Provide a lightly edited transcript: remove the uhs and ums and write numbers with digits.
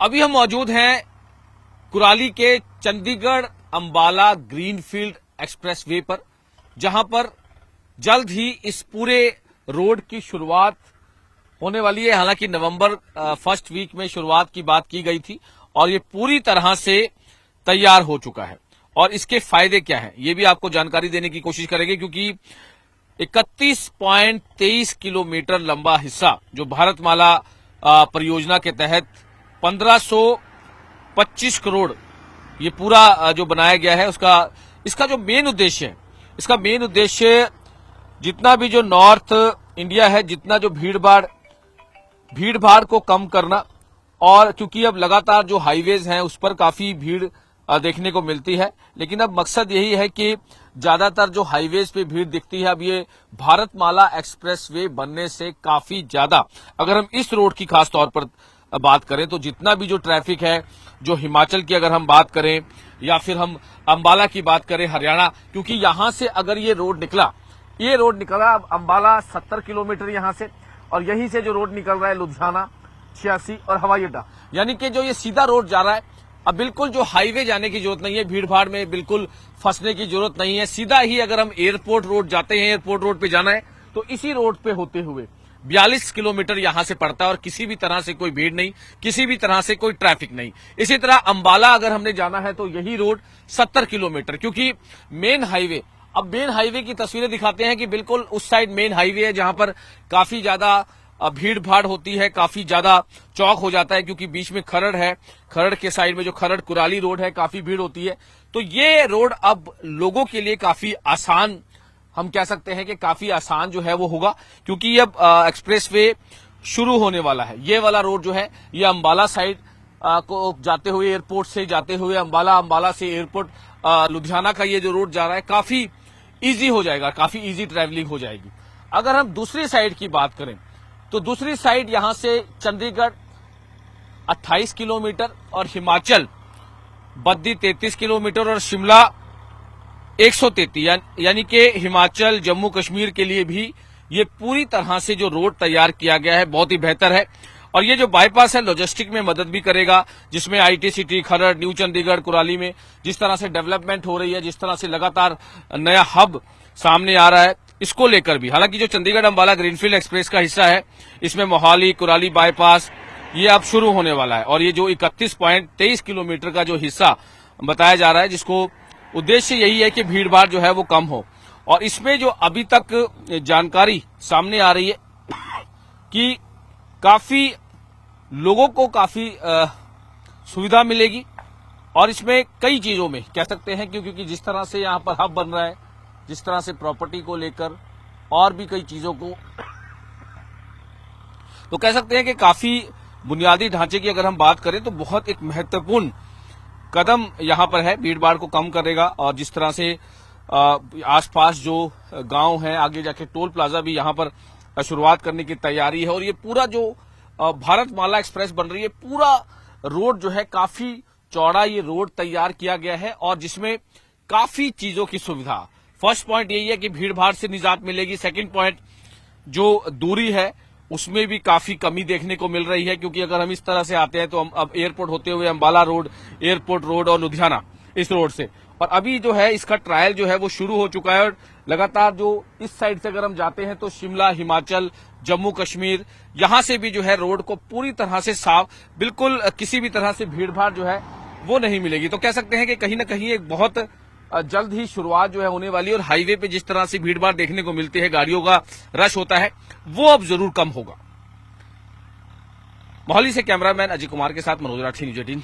अभी हम मौजूद हैं कुराली के चंडीगढ़ अंबाला ग्रीनफील्ड एक्सप्रेसवे पर, जहां पर जल्द ही इस पूरे रोड की शुरुआत होने वाली है। हालांकि नवंबर फर्स्ट वीक में शुरुआत की बात की गई थी और ये पूरी तरह से तैयार हो चुका है। और इसके फायदे क्या हैं, ये भी आपको जानकारी देने की कोशिश करेंगे, क्योंकि 31.23 किलोमीटर लंबा हिस्सा जो भारतमाला परियोजना के तहत 1525 करोड़ ये पूरा जो बनाया गया है, इसका जो मेन उद्देश्य है, इसका मेन उद्देश्य जितना भी जो नॉर्थ इंडिया है, जितना जो भीड़ भाड़ को कम करना। और क्योंकि अब लगातार जो हाईवेज हैं उस पर काफी भीड़ देखने को मिलती है, लेकिन अब मकसद यही है कि ज्यादातर जो हाईवेज पे भीड़ दिखती है, अब ये भारतमाला एक्सप्रेसवे बनने से काफी ज्यादा, अगर हम इस रोड की खास तौर पर बात करें तो जितना भी जो ट्रैफिक है, जो हिमाचल की अगर हम बात करें या फिर हम अंबाला की बात करें, हरियाणा, क्योंकि यहां से अगर ये रोड निकला अब अंबाला 70 किलोमीटर यहां से, और यहीं से जो रोड निकल रहा है लुधियाना 86 और हवाई अड्डा, यानी कि जो ये सीधा रोड जा रहा है, अब बिल्कुल जो हाईवे जाने की जरूरत नहीं है, भीड़ भाड़ में बिल्कुल फंसने की जरूरत नहीं है। सीधा ही अगर हम एयरपोर्ट रोड जाते हैं, एयरपोर्ट रोड पे जाना है तो इसी रोड पे होते हुए 42 किलोमीटर यहां से पड़ता है और किसी भी तरह से कोई भीड़ नहीं, किसी भी तरह से कोई ट्रैफिक नहीं। इसी तरह अंबाला अगर हमने जाना है तो यही रोड 70 किलोमीटर, क्योंकि मेन हाईवे, अब मेन हाईवे की तस्वीरें दिखाते हैं कि बिल्कुल उस साइड मेन हाईवे है जहां पर काफी ज्यादा भीड़ भाड़ होती है, काफी ज्यादा चौक हो जाता है, क्योंकि बीच में खरड़ है, खरड़ के साइड में जो खरड़ कुराली रोड है, काफी भीड़ होती है। तो ये रोड अब लोगों के लिए काफी आसान, हम कह सकते हैं कि काफी आसान जो है वो होगा, क्योंकि अब एक्सप्रेसवे शुरू होने वाला है। ये वाला रोड जो है ये अंबाला साइड को जाते हुए, एयरपोर्ट से जाते हुए अंबाला से एयरपोर्ट लुधियाना का ये जो रोड जा रहा है काफी इजी हो जाएगा, काफी इजी ट्रैवलिंग हो जाएगी। अगर हम दूसरी साइड की बात करें तो दूसरी साइड यहां से चंडीगढ़ 28 किलोमीटर और हिमाचल बद्दी 33 किलोमीटर और शिमला 133, यानी कि हिमाचल जम्मू कश्मीर के लिए भी ये पूरी तरह से जो रोड तैयार किया गया है बहुत ही बेहतर है। और ये जो बाईपास है लॉजिस्टिक में मदद भी करेगा, जिसमें IT city, Kharar, new Chandigarh, Kurali में जिस तरह से डेवलपमेंट हो रही है, जिस तरह से लगातार नया हब सामने आ रहा है, इसको लेकर भी। हालांकि जो चंडीगढ़ अंबाला ग्रीनफील्ड एक्सप्रेस का हिस्सा है, इसमें मोहाली कुराली बाईपास ये अब शुरू होने वाला है। और ये जो 31.23 किलोमीटर का जो हिस्सा बताया जा रहा है, जिसको उद्देश्य यही है कि भीड़ भाड़ जो है वो कम हो। और इसमें जो अभी तक जानकारी सामने आ रही है कि काफी लोगों को काफी सुविधा मिलेगी, और इसमें कई चीजों में कह सकते हैं, क्योंकि जिस तरह से यहां पर हब बन रहा है, जिस तरह से प्रॉपर्टी को लेकर और भी कई चीजों को, तो कह सकते हैं कि काफी बुनियादी ढांचे की अगर हम बात करें तो बहुत एक महत्वपूर्ण कदम यहां पर है, भीड़ भाड़ को कम करेगा। और जिस तरह से आसपास जो गांव हैं, आगे जाके टोल प्लाजा भी यहां पर शुरुआत करने की तैयारी है। और ये पूरा जो भारतमाला एक्सप्रेस बन रही है, पूरा रोड जो है काफी चौड़ा ये रोड तैयार किया गया है, और जिसमें काफी चीजों की सुविधा। फर्स्ट पॉइंट यही है कि भीड़ भाड़ से निजात मिलेगी। सेकंड पॉइंट, जो दूरी है उसमें भी काफी कमी देखने को मिल रही है, क्योंकि अगर हम इस तरह से आते हैं तो हम अब एयरपोर्ट होते हुए अंबाला रोड, एयरपोर्ट रोड और लुधियाना इस रोड से, और अभी जो है इसका ट्रायल जो है वो शुरू हो चुका है। और लगातार जो इस साइड से अगर हम जाते हैं तो शिमला, हिमाचल, जम्मू कश्मीर, यहां से भी जो है रोड को पूरी तरह से साफ, बिल्कुल किसी भी तरह से भीड़ भाड़ जो है वो नहीं मिलेगी। तो कह सकते हैं कि कहीं ना कहीं एक बहुत जल्द ही शुरुआत जो है होने वाली है, और हाईवे पे जिस तरह से भीड़ भाड़ देखने को मिलती है, गाड़ियों का रश होता है, वो अब जरूर कम होगा। मोहाली से कैमरामैन अजय कुमार के साथ मनोज राठी, न्यूज़ 18।